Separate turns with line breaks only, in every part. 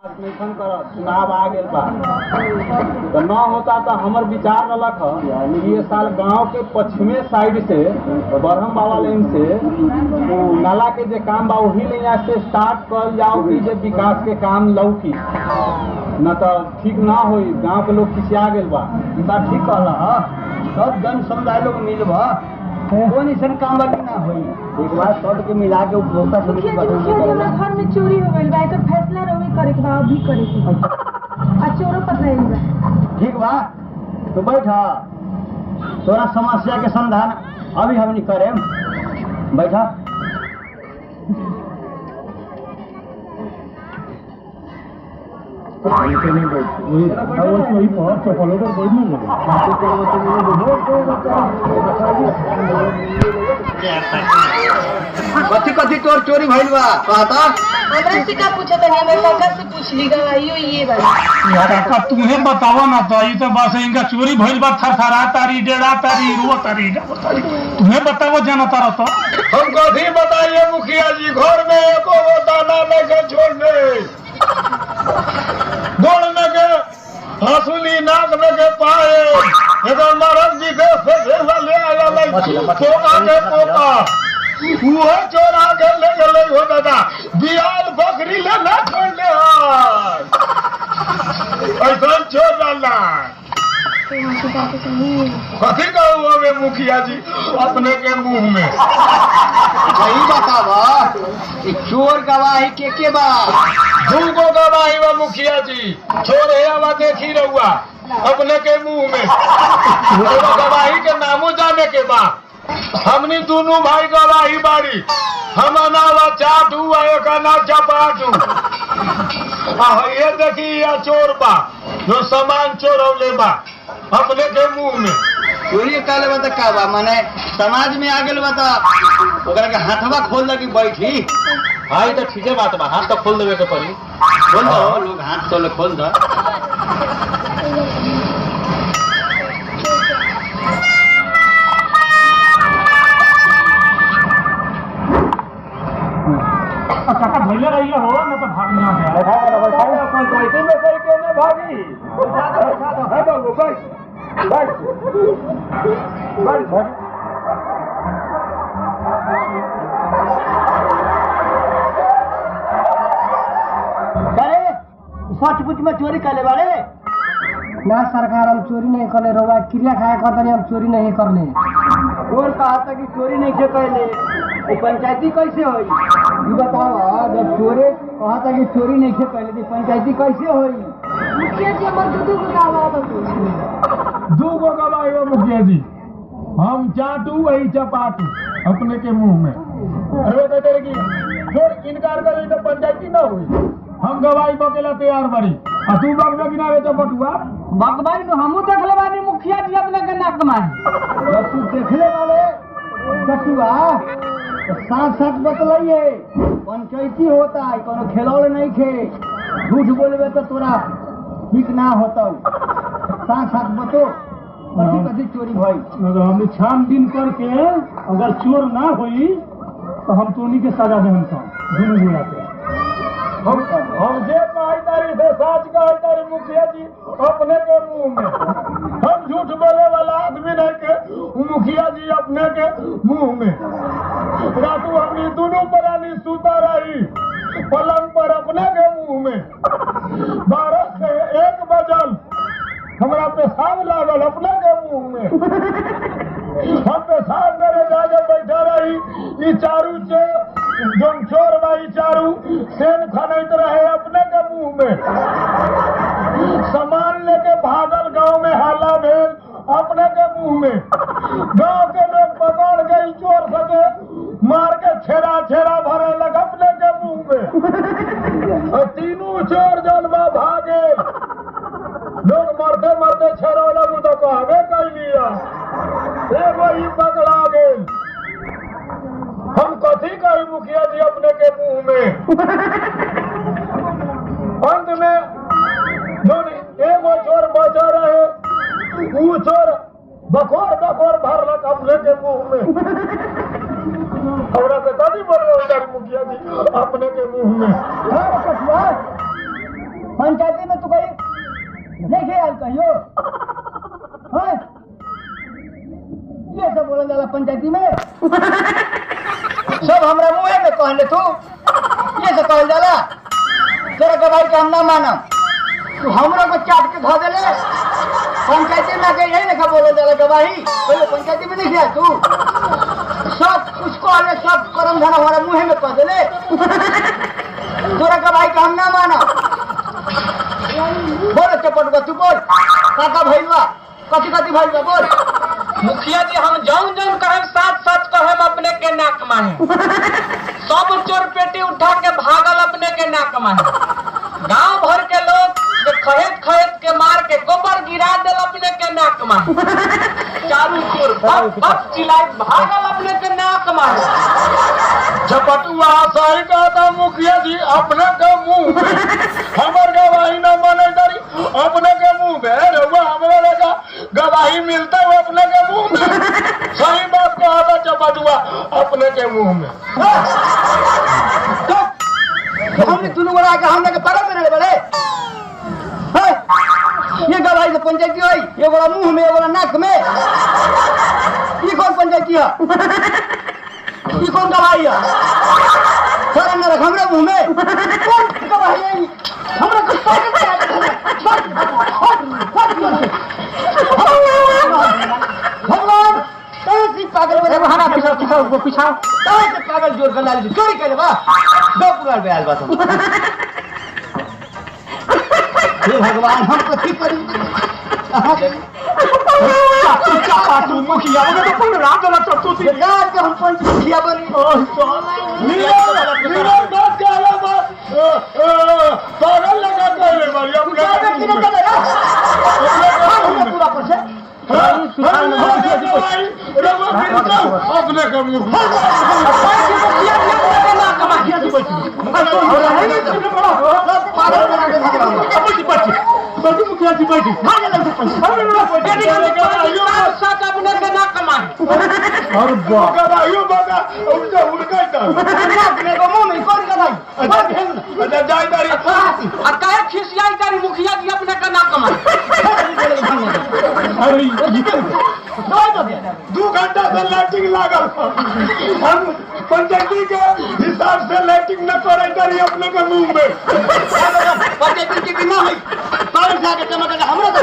नहीं करत चुनाव आ गया बा तो न होता तो हमर विचार रख ये साल गांव के पश्चिमे साइड से बरहम बाबा लाइन से नाला के जे काम बा वही ले यहाँ से स्टार्ट कर जाओ कि जे विकास के काम लौकी न तो ठीक ना हो। गांव के लोग खिसिया गए बा
ठीक कहला सब जन समुदाय लोग मिलबा कौन ऐसा काम वाली ना होई एक बार सब के मिला के उपभोक्ता समिति
घर में चोरी हो गई बा तो फैसला रहे करे के बा अभी करे के आ चोरों पकड़े बा
ठीक बा तो बैठा तोरा समस्या के समाधान अभी हम नहीं करे बैठा कथी कथी तोर चोरी भइल बा कहता
हमरा से का पूछत है मैं काका से पूछ ली गवाइयो ये बा
यार का तुम्हें बतावा ना तो ये तो बस इनका चोरी भइल बा थरथरा तारी डेढ़ा तारी रो तारी तुम्हें बताओ जाना तारा तो
हम कथी बताइए मुखिया जी घर में एको दाना लेके छोड़ने गोड़ में के हंसुली नाक में के पाए इधर महाराज जी के फेंकला ले आया पोका के पोका वो चोरा के ले गए हो दादा बियाल बकरी ले ना छोड़ने ऐसा चोर डालना कथी कहूँ हमें मुखिया जी अपने के मुंह में
सही बतावा चोर गवाही के बा
दूगो गवाही बा मुखिया जी चोर है आवा देखी रहुआ अपने के मुंह में गवाही के नामो जाने के बा हमनी दोनों भाई गवाही बाड़ी हम नावा चाटू एक ना चपाटू ये देखी या चोर बा जो सामान चोरौले बा अपने के मुंह में
चोरी काले बता का बा माने समाज में आ गेल बता ओकरा के हाथवा खोल लगी बैठी
हाँ ये तो ठीक है बात बा हाथ तो खोल देवे के पड़ी
खोल दो लोग हाथ तो खोल दो
काका भैया रहिए हो ना तो भागना है
कैसे में सही के ने भागी है बाबू बैठ बैठ बैठ
अरे सचमुच में चोरी कर ले वाले
ना सरकार हम चोरी नहीं करले रोवा क्रिया खाया करते हम चोरी नहीं करले
कौन कहा था कि चोरी नहीं के कहले पंचायती कैसे होई ये बताओ जब चोरे कहा था कि चोरी नहीं के कहले थी पंचायती कैसे होई
मुखिया जी हमर दूध गुदावा बतो
दूगो गवाही हो मुखिया जी हम चाटू वही चपाटू अपने के मुंह में
अरे कहते रहे कि छोड़ इनकार करे तो पंचायती ना हुई
हम गवाही बकेला तैयार बड़ी आ तू बगना गिनावे तो बटुआ
भगवान तो हमू देखले बानी मुखिया जी अपने के नाक मारी
जब तू देखले वाले कटुआ तो साथ साथ बतलाइए पंचायती होता है कोनो खेलौड़ नहीं खे झूठ बोलबे तो तोरा ठीक ना होता साथ साथ बतो कथी कथी चोरी भाई
अगर हमने छानबीन करके अगर चोर ना हुई तो हम तोनी के सजा देहन सा दोनों गोला के
हम जे पाईदारी से साच कहतारी मुखिया जी अपने के मुंह में हम झूठ बोले वाला आदमी नहीं के मुखिया जी अपने के मुंह में रातू हमनी दोनों परानी सूता रही पलंग पर अपने के मुंह में 12 से 1 बजल हमरा पेशाब लागल अपने के मुंह में हम पेशाब करे जाके बैठा रही ई चारू जोन चोर भाई चारू सेन खनैत रहे अपने के मुंह में सामान लेके भागल गांव में हल्ला भेल अपने के मुंह में गांव के लोग पकड़ के चोर सके मार के छेड़ा छेड़ा भरे लग अपने के मुंह में और तीनों चोर जन्मा भागे लोग मरते मरते छेड़ा लगू तो कहबे कर लिया एगो ही पकड़ा गेल हम कथी कही मुखिया जी अपने के मुंह में अंत में जोन एगो चोर बचा रहे वो चोर बकोर बकोर भरलक अपने के मुंह में हमरा से कभी बोल रहे मुखिया जी अपने के मुंह में
पंचायती में तू कही नहीं आल कहियो हाँ? ये सब बोला जाला पंचायती में सब हमरा मुँह में कहले तू ये सब कहल जाला तेरा गवाही का हम ना मानम तू हमरा को चाट के धो देले पंचायती में आके यही लिखा बोला जाला गवाही बोले पंचायती में नहीं तू सब कुछ कहले सब करम धन हमारा मुँह में कह देले तोरा गवाही का हम ना मानम बोल चपट का तू बोल काका भैया कथी कथी भैया बोल
मुखिया जी हम जौन जौन कहे साथ साथ कहे अपने के नाक माहे सब चोर पेटी उठा के भागल अपने के नाक माहे गांव भर के लोग खहेत खहेत के मार के गोबर गिरा दिल अपने के नाक माहे चारू चोर बस चिल्लाई भागल अपने के नाक माहे
झपटुआ सही कहता मुखिया जी अपने के मुंह में हमर गवाही न माने तारी अपने के मुंह में रहुआ हमरे लगा गवाही मिलता है अपने के मुंह में सही बात कहता झपटुआ अपने के मुंह में
हमने दोनों बड़ा के हमने के पागल में बड़े ये गवाही से पंचायती हुई ये बड़ा मुंह में ये बड़ा नाक में ये कौन पंचायती है ये कौन गवाही है सारा न रख हमरे मुंह में कौन गवाही है हमरा को पागल भगवान कैसी पागल में हमारा पीछा पीछा उसको पीछा कैसे पागल जोर कर डाली चोरी करे बा दो पूरा बेहाल बात हे भगवान हम तो ठीक करी
तू मुखिया तो कोई रात वाला चतु थी
यार के हम पंच मुखिया बनी
पागल लगा करे भाई अपने
पूरा पर से
अपने का मुंह मुखिया जी बैठी
अपने के नाक माहे
और गवाहियों बगा उनसे उड़का
अपने को मुंह में कौन गवाही
अच्छा जाई तारी
और काहे खिसियाई तारी मुखिया जी अपने के नाक माहे
अरे 2 घंटा से लाइटिंग लागल हम पंचायती के हिसाब से लाइटिंग न करे तारी अपने के मुंह में
पंचायती की ना है पागल से आके चमक हमरा तो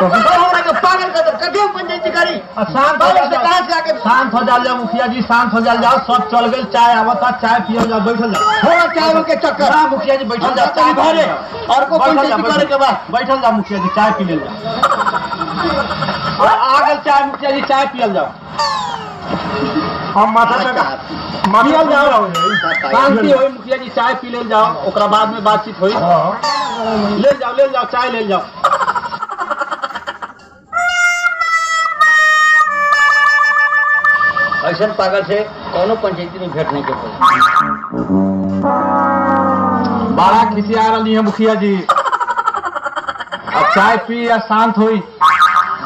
हमरा के पागल कर कभी पंचायती करी शांत हो जाओ कहां से आके
शांत हो जाओ मुखिया जी शांत हो जाओ सब चल गए चाय आवता चाय पियो जाओ बैठल जाओ
थोड़ा चाय के चक्कर
हां मुखिया जी बैठल जाओ चाय
घरे और को पंचायती करे के बाद
बैठल जाओ मुखिया जी चाय पी ले जाओ आगल चाय मुखिया जी चाय पियल जाओ
हम माथा पे
पियल जाओ शांति होई मुखिया जी चाय पी ले जाओ ओकरा बाद में बातचीत होई ले जाओ चाय ले जाओ
ऐसा पागल से कोनो पंचायती में भेंट नहीं कर
बड़ा खिसिया रही है मुखिया जी अब चाय पी या शांत हुई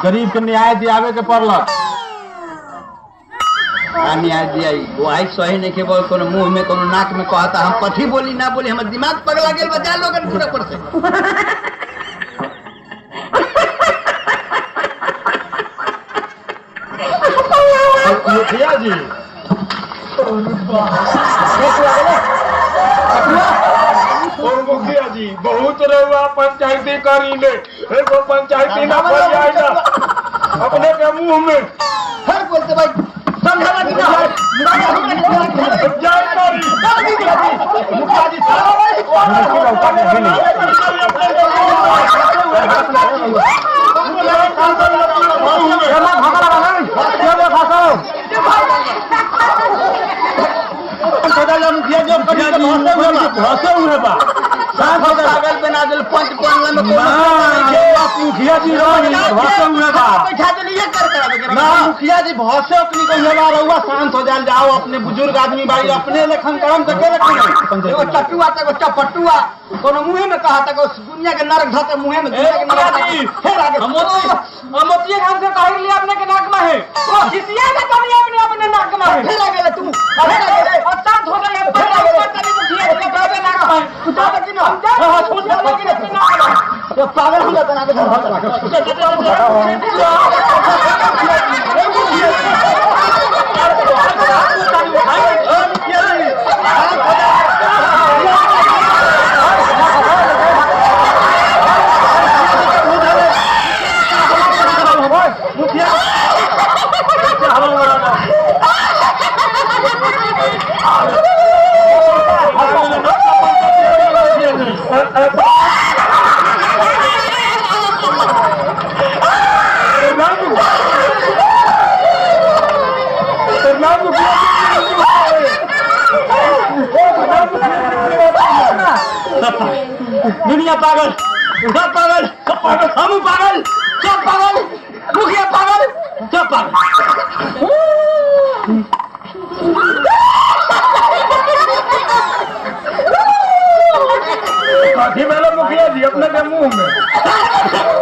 गरीब के न्याय दियावे के पड़लक
न्याय दिया वही सही नहीं के बोल कोनो मुंह में कोनो नाक में कहता हम कथी बोली ना बोली हमर दिमाग पगला गेल बचा लोगन पूरा पर से
मुखिया जी और मुखिया जी बहुत रहुआ पंचायती करी ले एगो पंचायती ना कर जाएगा अपने के मुंह में
हर बोलते भाई समझावा कि ना
जाए करी
मुखिया जी
भाषा हुए बा
पागल बना दिल पंच बनला में
मुखिया जी भसे हुए बा
बैठा के लिए कर
ना मुखिया जी भसे अपनी को हुए बा रहुआ शांत हो जाल जाओ अपने बुजुर्ग आदमी भाई अपने लेखन करम से के लेखन
एगो चटुआ तक चपटुआ कोनो मुंह में कहा तक दुनिया के नरक धते मुंह में दुनिया के नरक फिर आगे
मोतिये खान से कह लिया अपने के नाक में है किसिया का तनी अपने अपने नाक में है
फिर आगे तू
और शांत हो गए फिर आगे तनी मुखिया जी के कहबे नाक में
तू जा कि ना
हां छूट जा लेकिन अपने नाक में
तो पागल हो जाता ना के
दुनिया पागल सब पागल हम पागल सब पागल मुखिया पागल सब पागल मुखिया जी अपने के मुंह में